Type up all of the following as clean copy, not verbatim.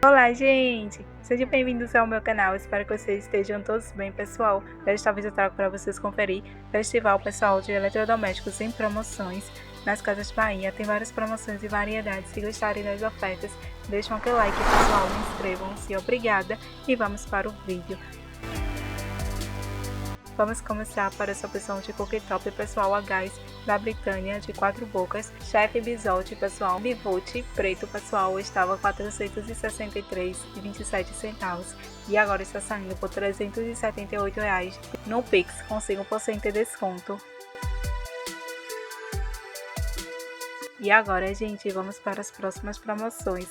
Olá, gente! Sejam bem-vindos ao meu canal, espero que vocês estejam todos bem, pessoal. Desta vez eu trago para vocês conferir Festival Pessoal de Eletrodomésticos em promoções nas Casas Bahia. Tem várias promoções e variedades. Se gostarem das ofertas, deixem aquele like, pessoal, inscrevam-se, obrigada e vamos para o vídeo. Vamos começar para essa opção de cooktop, pessoal, a gás da Britânia de 4 bocas, chefe bisolte, pessoal, bivote preto, pessoal, estava R$ 463,27 e agora está saindo por R$ 378 no Pix, com 5% de desconto. E agora, gente, vamos para as próximas promoções.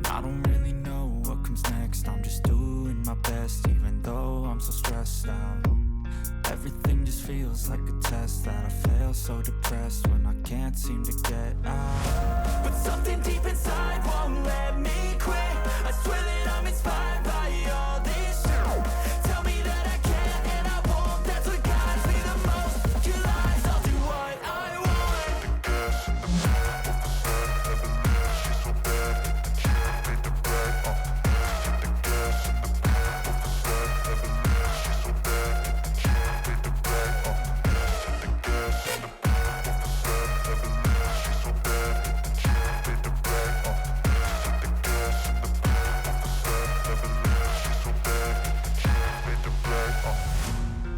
I don't really know what comes next. I'm just doing my best, even though I'm so stressed out. Everything just feels like a test that I fail, so depressed when I can't seem to get out. But something deep inside won't let me quit. I swear that I'm inspired by all this shit. Tell me that I can and I won't. That's what guides me the most. Your lies, I'll do what I want.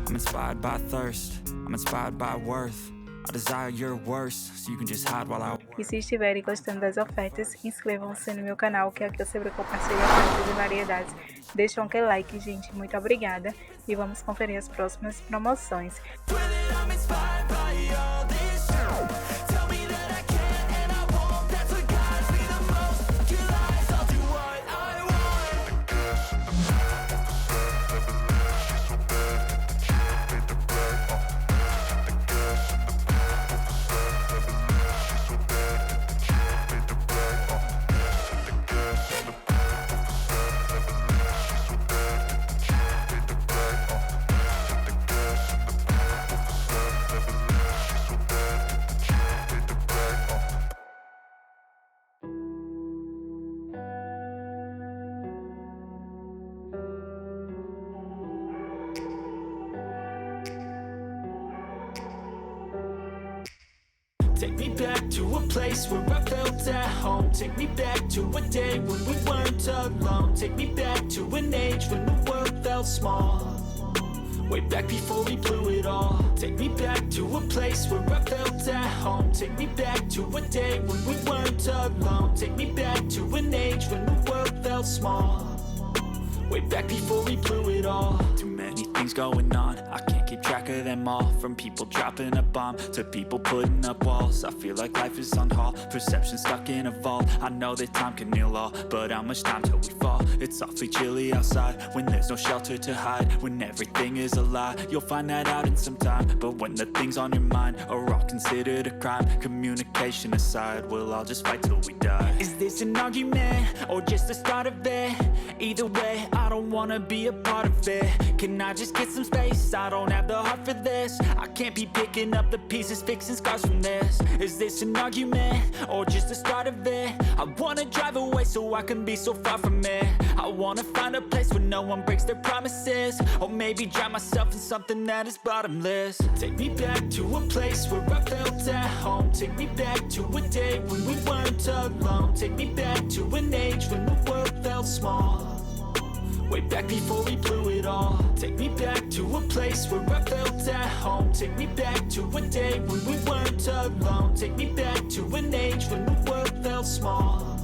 I'm inspired by thirst, I'm inspired by worth. I desire your worst, so you can just hide while I... E se estiverem gostando das ofertas, inscrevam-se no meu canal, que aqui eu sempre compartilho ofertas e variedades. Deixem aquele like, gente, muito obrigada. E vamos conferir as próximas promoções. Take me back to a place where I felt at home. Take me back to a day when we weren't alone. Take me back to an age when the world felt small. Way back before we blew it all. Take me back to a place where I felt at home. Take me back to a day when we weren't alone. Take me back to an age when the world felt small. Way back before we blew it all. Too many things going on, I can't keep track of them all. From people dropping a bomb to people putting up walls. I feel like life is on hold, perception stuck in a vault. I know that time can heal all, but how much time till we fall? It's awfully chilly outside, when there's no shelter to hide. When everything is a lie, you'll find that out in some time. But when the things on your mind are all considered a crime, communication aside, we'll all just fight till we die. Is this an argument, or just the start of it? Either way, I don't wanna be a part of it. Can I just just get some space? I don't have the heart for this. I can't be picking up the pieces, fixing scars from this. Is this an argument, or just the start of it? I wanna drive away so I can be so far from it. I wanna find a place where no one breaks their promises, or maybe drown myself in something that is bottomless. Take me back to a place where I felt at home. Take me back to a day when we weren't alone. Take me back to an age when the world felt small, way back before we blew it all. Take me back to a place where I felt at home. Take me back to a day when we weren't alone. Take me back to an age when the world felt small,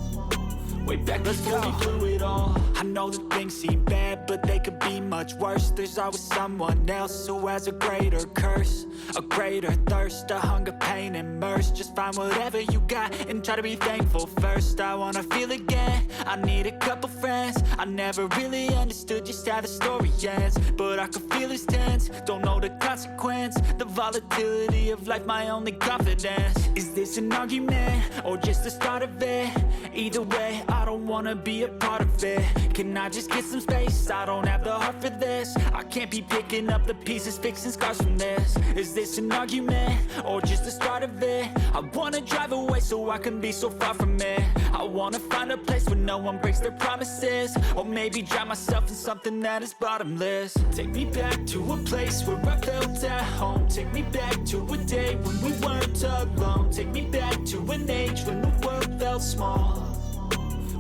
way back before we blew it all. I know that things seem bad, but they could be much worse. There's always someone else who has a greater curse, a greater thirst, a hunger, pain, and mercy. Just find whatever you got and try to be thankful first. I wanna feel again, I need a couple friends. I never really understood just how the story ends, but I can feel it's tense, don't know the consequence. The volatility of life, my only confidence. Is this an argument, or just the start of it? Either way, I don't wanna be a part of it. Can I just get some space? I don't have the heart for this. I can't be picking up the pieces, fixing scars from this. Is this an argument, or just the start of it? I wanna drive away so I can be so far from it. I wanna find a place where no one breaks their promises, or maybe drown myself in something that is bottomless. Take me back to a place where I felt at home. Take me back to a day when we weren't alone. Take me back to an age when the world felt small,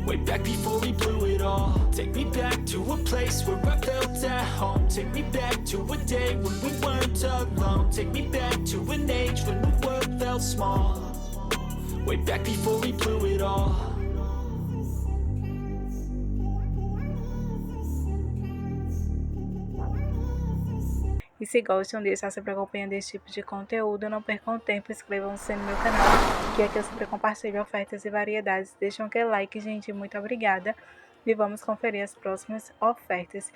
way back before we blew it all. Take me back to a place where I felt at home. Take me back to a day when we weren't alone. Take me back to an age when the world felt small, way back before we blew it all. E se gostam de estar sempre acompanhando esse tipo de conteúdo, não percam tempo, inscrevam-se no meu canal, que aqui eu sempre compartilho ofertas e variedades. Deixem aquele like, gente, muito obrigada. E vamos conferir as próximas ofertas.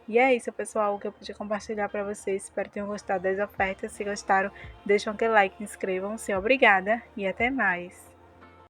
E é isso, pessoal, o que eu pude compartilhar para vocês. Espero que tenham gostado das ofertas. Se gostaram, deixem aquele like, inscrevam-se. Obrigada e até mais.